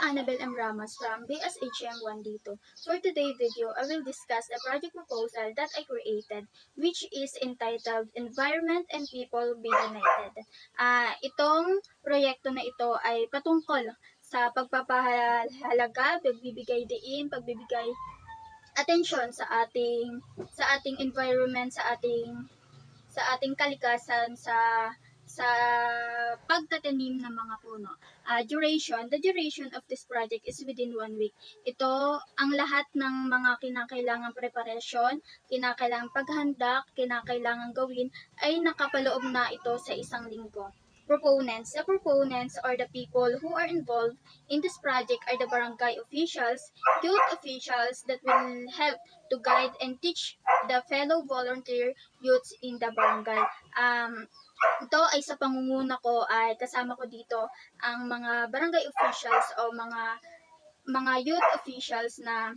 Annabel M. Ramos from BSHM1 dito. For today's video, I will discuss a project proposal that I created which is entitled Environment and People Be United. Itong proyekto na ito ay patungkol sa pagpapahalaga, pagbibigay diin, pagbibigay atensyon sa ating environment, sa ating kalikasan, sa pagtatanim ng mga puno. The duration of this project is within 1 week. Ito ang lahat ng mga kinakailangang preparasyon, kinakailangang paghanda, kinakailangang gawin ay nakapaloob na ito sa isang linggo. Proponents. The proponents or the people who are involved in this project are the barangay officials, youth officials that will help to guide and teach the fellow volunteer youths in the barangay. Ito ay sa pangunguna ko ay kasama ko dito ang mga barangay officials o mga youth officials na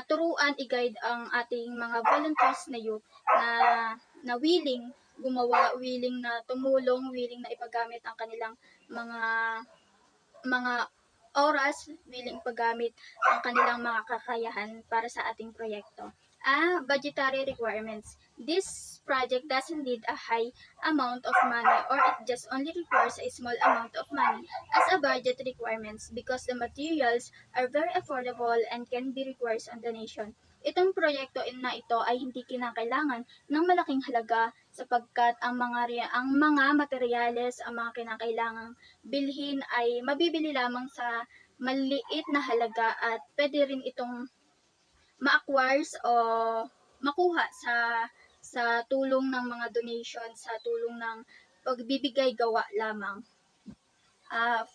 turuan, i-guide ang ating mga volunteers na youth na willing gumawa, willing na tumulong, willing na ipagamit ang kanilang mga oras, willing paggamit ang kanilang mga kakayahan para sa ating proyekto. Budgetary requirements. This project doesn't need a high amount of money or it just only requires a small amount of money as a budget requirements because the materials are very affordable and can be requires on donation. Itong proyekto na ito ay hindi kinakailangan ng malaking halaga sapagkat ang mga materyales, ang mga kinakailangang bilhin ay mabibili lamang sa maliit na halaga at pwede rin itong ma-acquires o makuha sa tulong ng mga donation, sa tulong ng pagbibigay gawa lamang. 5.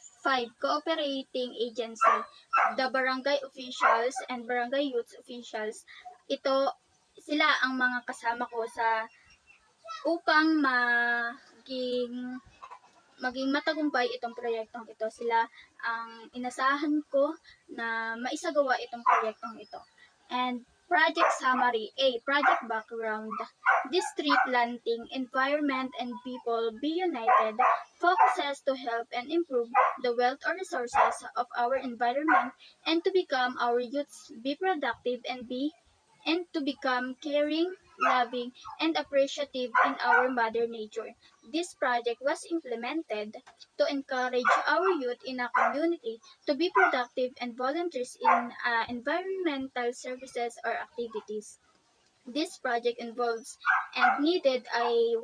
Cooperating agency. The barangay officials and barangay youth officials. Sila ang mga kasama ko upang maging matagumpay itong proyektong ito. Sila ang inasahan ko na maisagawa itong proyektong ito. And project summary. Project background. This tree planting, environment, and people be united focuses to help and improve the wealth or resources of our environment and to become our youths be productive and to become caring, loving, and appreciative in our mother nature. This project was implemented to encourage our youth in a community to be productive and volunteers in environmental services or activities. This project involves and needed 100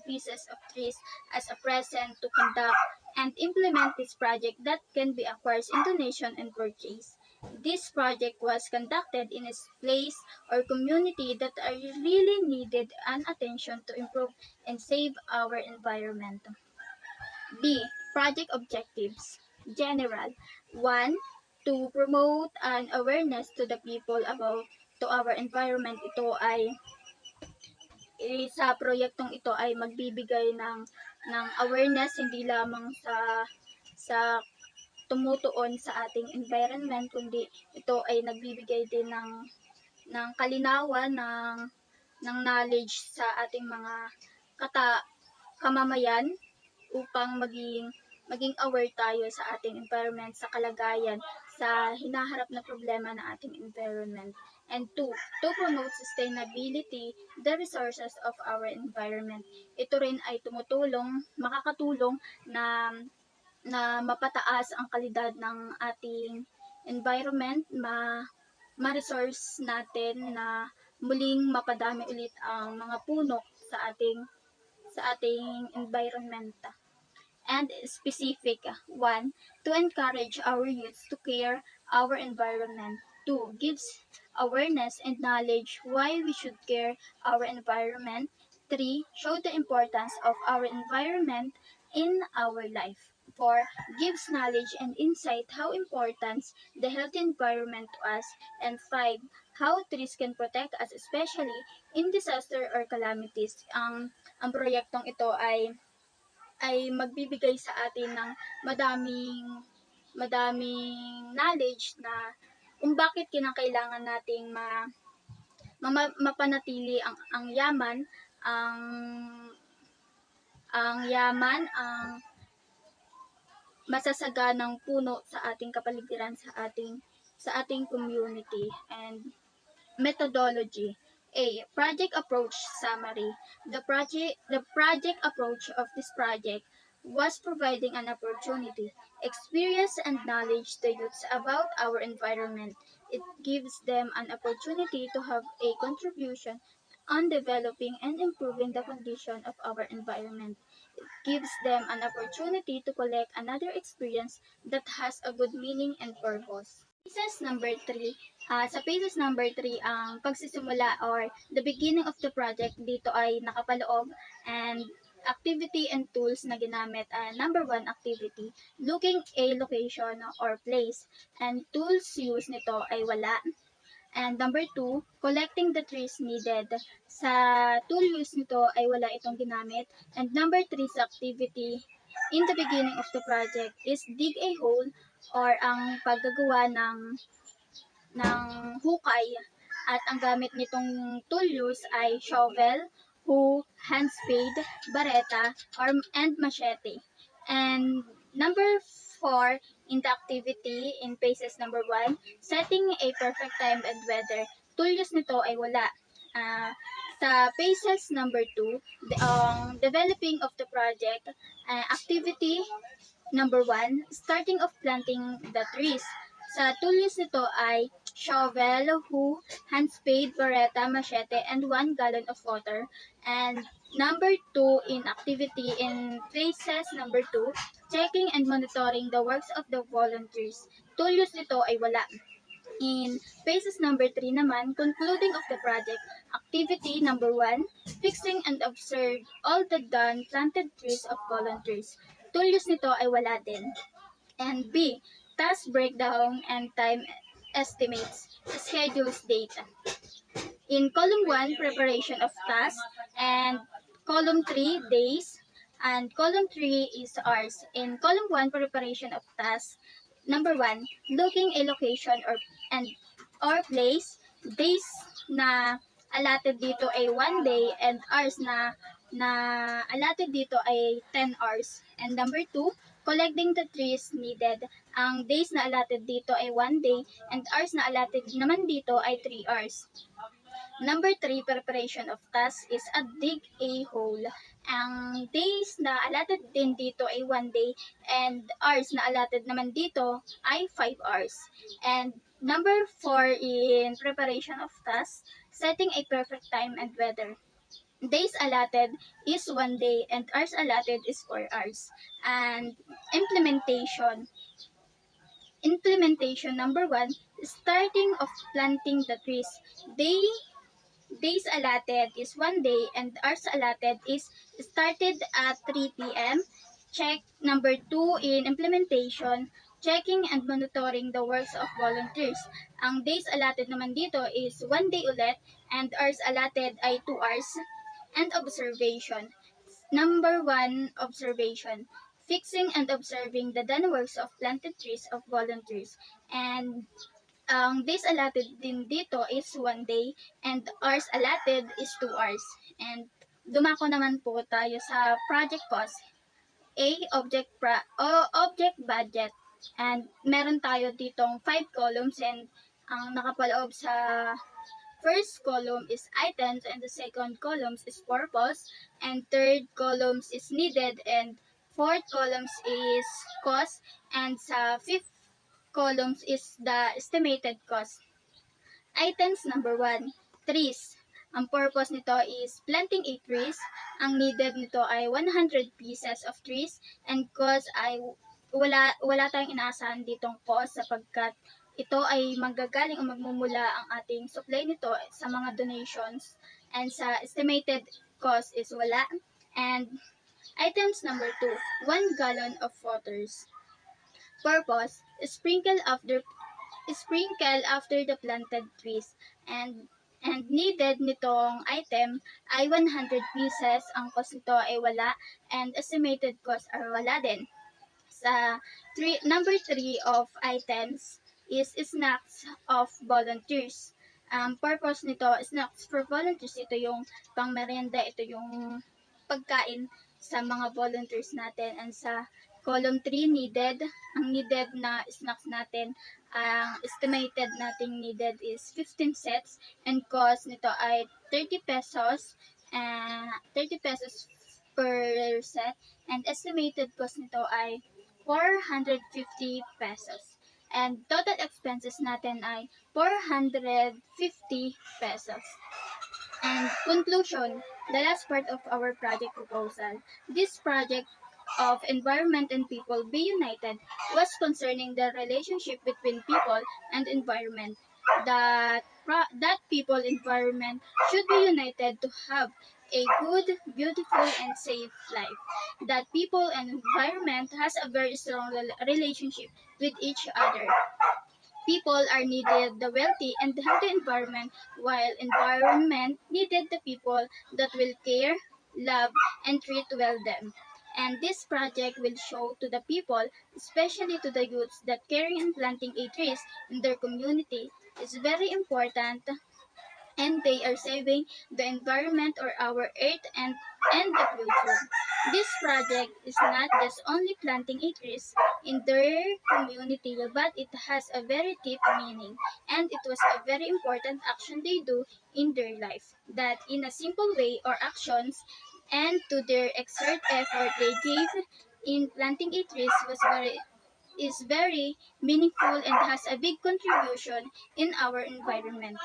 pieces of trees as a present to conduct and implement this project that can be acquired in donation and purchase. This project was conducted in a place or community that are really needed an attention to improve and save our environment. B. Project objectives. General. 1. To promote an awareness to the people about to our environment. Sa proyektong ito ay magbibigay ng awareness hindi lamang sa tumutuon sa ating environment, kundi ito ay nagbibigay din ng kalinawan, ng knowledge sa ating mga kamamayan upang maging aware tayo sa ating environment, sa kalagayan, sa hinaharap na problema ng ating environment. And 2, to promote sustainability, the resources of our environment. Ito rin ay makakatulong na mapataas ang kalidad ng ating environment, ma-resource natin na muling mapadami ulit ang mga puno sa ating environment. And specific. 1. To encourage our youth to care our environment. 2. Gives awareness and knowledge why we should care our environment. 3. Show the importance of our environment in our life. 4. Gives knowledge and insight how important the healthy environment to us. And 5. How trees can protect us especially in disaster or calamities. Ang proyektong ito ay magbibigay sa atin ng madaming knowledge na kung bakit kinakailangan nating mapanatili ang yaman, ang masasaganang puno sa ating kapaligiran, sa ating community. And methodology. A. Project approach summary. The project approach of this project was providing an opportunity, experience, and knowledge to youths about our environment. It gives them an opportunity to have a contribution on developing and improving the condition of our environment. It gives them an opportunity to collect another experience that has a good meaning and purpose. Sa phases number 3, ang pagsisimula or the beginning of the project dito ay nakapaloob and activity and tools na ginamit. Number 1 activity, looking a location or place, and tools used nito ay wala. And number 2, collecting the trees needed. Sa tool use nito ay wala itong ginamit. And number 3 sa activity in the beginning of the project is dig a hole or ang paggagawa ng hukay, at ang gamit nitong tool use ay shovel, hoe, hand spade, bareta, and machete. And number 4 in the activity in phases number 1, setting a perfect time and weather. Tool use nito ay wala. Sa phases number 2, developing of the project, activity number 1, starting of planting the trees. Sa tools nito ay shovel, hoe, hand spade, bareta, machete, and 1 gallon of water. And number 2 in activity in phases number 2, checking and monitoring the works of the volunteers. Tools nito ay wala. In phases number 3 naman, concluding of the project, activity number 1, fixing and observe all the done planted trees of volunteers. Tools nito ay wala din. And B, task breakdown and time estimates, schedules data. In column 1, preparation of task, and column 3, days, and column 3 is hours. In column 1, preparation of task, number 1, looking a location or place, days na allotted dito ay 1 day, and hours na allotted dito ay 10 hours. And number 2, collecting the trees needed. Ang days na allotted dito ay 1 day, and hours na allotted naman dito ay 3 hours. Number 3, preparation of task is a dig a hole. Ang days na allotted din dito ay 1 day, and hours na allotted naman dito ay 5 hours. And number 4 in preparation of task, setting a perfect time and weather. Days allotted is 1 day, and hours allotted is 4 hours. And implementation number 1, starting of planting the trees. Days allotted is 1 day, and hours allotted is started at 3 p.m. Check number 2 in implementation, checking and monitoring the works of volunteers. Ang days allotted naman dito is 1 day ulit, and hours allotted ay 2 hours. And observation. Number 1, observation. Fixing and observing the done works of planted trees of volunteers. And ang days allotted din dito is 1 day, and hours allotted is 2 hours. And dumako naman po tayo sa project cost. Object budget. And meron tayo ditong 5 columns, and ang nakapaloob sa first column is items, and the second column is purpose, and third column is needed, and fourth column is cost, and sa fifth columns is the estimated cost. Items number 1, trees. Ang purpose nito is planting a trees. Ang needed nito ay 100 pieces of trees, and cost ay wala tayong inaasahan ditong cost sapagkat ito ay manggagaling o magmumula ang ating supply nito sa mga donations, and sa estimated cost is wala. And items number 2, 1 gallon of waters. Purpose, sprinkle after the planted trees, and needed nitong item ay 100 pieces. Ang cost nito ay wala, and estimated cost are wala din. Sa number 3 of items is snacks of volunteers. Purpose nito, snacks for volunteers, ito yung pang merienda, ito yung pagkain sa mga volunteers natin. And sa Column 3, needed. Ang needed na snacks natin, ang estimated nating needed is 15 sets and cost nito ay 30 pesos, 30 pesos per set, and estimated cost nito ay 450 pesos. And total expenses natin ay 450 pesos. And conclusion, the last part of our project proposal. This project of environment and people be united was concerning the relationship between people and environment. That people environment should be united to have a good, beautiful, and safe life. That people and environment has a very strong relationship with each other. People are needed the wealthy and healthy environment, while environment needed the people that will care, love, and treat well them. And this project will show to the people, especially to the youths, that caring and planting a trees in their community is very important, and they are saving the environment or our earth and the future. This project is not just only planting a trees in their community, but it has a very deep meaning, and it was a very important action they do in their life. That in a simple way or actions and to their exert effort they gave in planting a trees is very meaningful and has a big contribution in our environment.